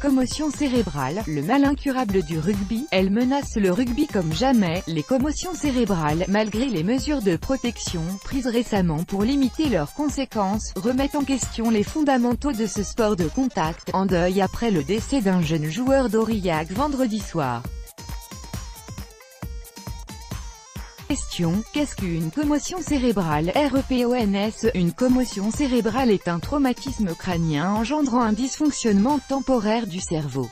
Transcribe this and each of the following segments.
commotion cérébrale, le mal incurable du rugby. Elle menace le rugby comme jamais. Les commotions cérébrales, malgré les mesures de protection prises récemment pour limiter leurs conséquences, remettent en question les fondamentaux de ce sport de contact, en deuil après le décès d'un jeune joueur d'Aurillac vendredi soir. Question: qu'est-ce qu'une commotion cérébrale? REPONS. Une commotion cérébrale est un traumatisme crânien engendrant un dysfonctionnement temporaire du cerveau.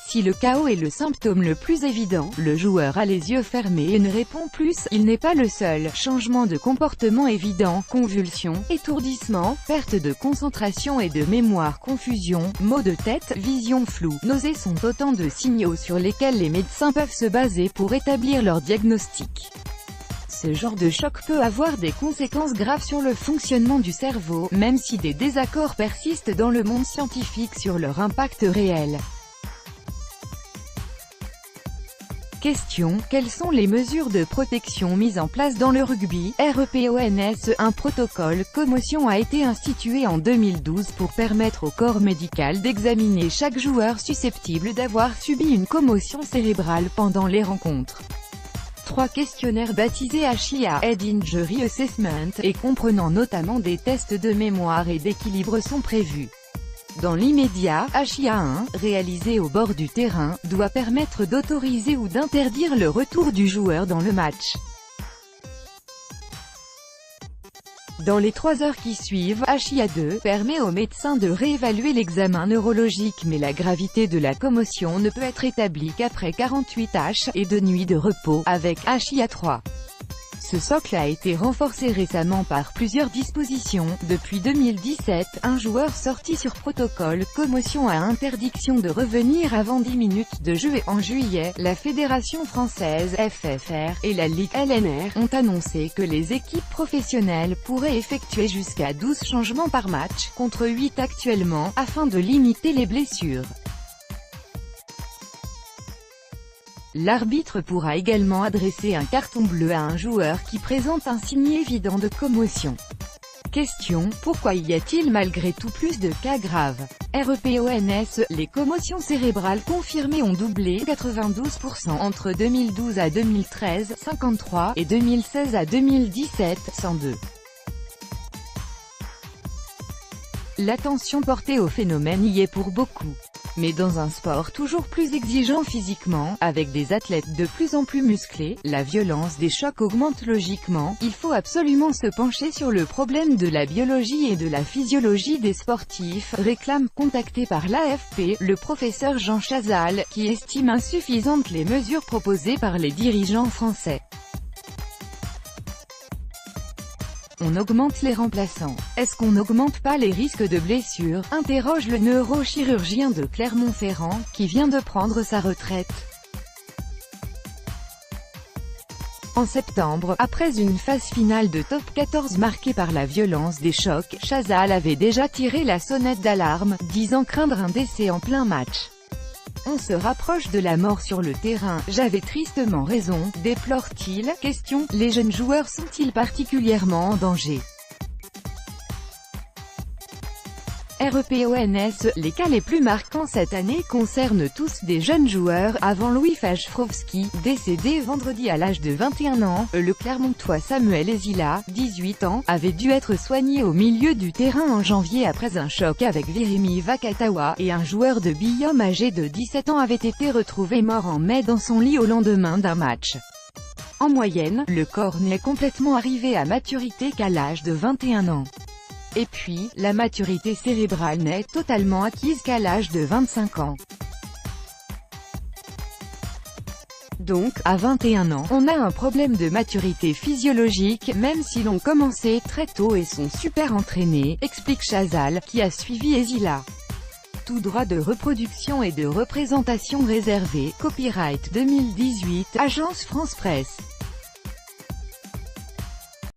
Si le chaos est le symptôme le plus évident, le joueur a les yeux fermés et ne répond plus. Il n'est pas le seul. Changement de comportement évident, convulsions, étourdissement, perte de concentration et de mémoire, confusion, maux de tête, vision floue, nausées sont autant de signaux sur lesquels les médecins peuvent se baser pour établir leur diagnostic. Ce genre de choc peut avoir des conséquences graves sur le fonctionnement du cerveau, même si des désaccords persistent dans le monde scientifique sur leur impact réel. Question: quelles sont les mesures de protection mises en place dans le rugby? REPONS. Un protocole commotion a été institué en 2012 pour permettre au corps médical d'examiner chaque joueur susceptible d'avoir subi une commotion cérébrale pendant les rencontres. 3 questionnaires baptisés HIA Head Injury Assessment et comprenant notamment des tests de mémoire et d'équilibre sont prévus. Dans l'immédiat, HIA1, réalisé au bord du terrain, doit permettre d'autoriser ou d'interdire le retour du joueur dans le match. Dans les 3 heures qui suivent, HIA2 permet au médecin de réévaluer l'examen neurologique, mais la gravité de la commotion ne peut être établie qu'après 48 h et 2 nuits de repos, avec HIA3. Ce socle a été renforcé récemment par plusieurs dispositions. Depuis 2017, un joueur sorti sur protocole commotion a interdiction de revenir avant 10 minutes de jeu et en juillet, la Fédération française FFR et la Ligue LNR ont annoncé que les équipes professionnelles pourraient effectuer jusqu'à 12 changements par match, contre 8 actuellement, afin de limiter les blessures. L'arbitre pourra également adresser un carton bleu à un joueur qui présente un signe évident de commotion. Question: pourquoi y a-t-il malgré tout plus de cas graves? REPONS. Les commotions cérébrales confirmées ont doublé, 92% entre 2012 à 2013, 53, et 2016 à 2017, 102. L'attention portée au phénomène y est pour beaucoup. Mais dans un sport toujours plus exigeant physiquement, avec des athlètes de plus en plus musclés, la violence des chocs augmente logiquement. Il faut absolument se pencher sur le problème de la biologie et de la physiologie des sportifs, réclame, contacté par l'AFP, le professeur Jean Chazal, qui estime insuffisantes les mesures proposées par les dirigeants français. On augmente les remplaçants. Est-ce qu'on n'augmente pas les risques de blessures? Interroge le neurochirurgien de Clermont-Ferrand, qui vient de prendre sa retraite. En septembre, après une phase finale de top 14 marquée par la violence des chocs, Chazal avait déjà tiré la sonnette d'alarme, disant craindre un décès en plein match. On se rapproche de la mort sur le terrain, j'avais tristement raison, déplore-t-il. Question: les jeunes joueurs sont-ils particulièrement en danger? REPONS. Les cas les plus marquants cette année concernent tous des jeunes joueurs. Avant Louis Fajfrowski, décédé vendredi à l'âge de 21 ans, le Clermontois Samuel Ezila, 18 ans, avait dû être soigné au milieu du terrain en janvier après un choc avec Virimi Vakatawa, et un joueur de Billom âgé de 17 ans avait été retrouvé mort en mai dans son lit au lendemain d'un match. En moyenne, le corps n'est complètement arrivé à maturité qu'à l'âge de 21 ans. Et puis, la maturité cérébrale n'est totalement acquise qu'à l'âge de 25 ans. Donc, à 21 ans, on a un problème de maturité physiologique, même si l'on commençait très tôt et sont super entraînés, explique Chazal, qui a suivi Ezila. Tout droit de reproduction et de représentation réservé, copyright 2018, Agence France Presse.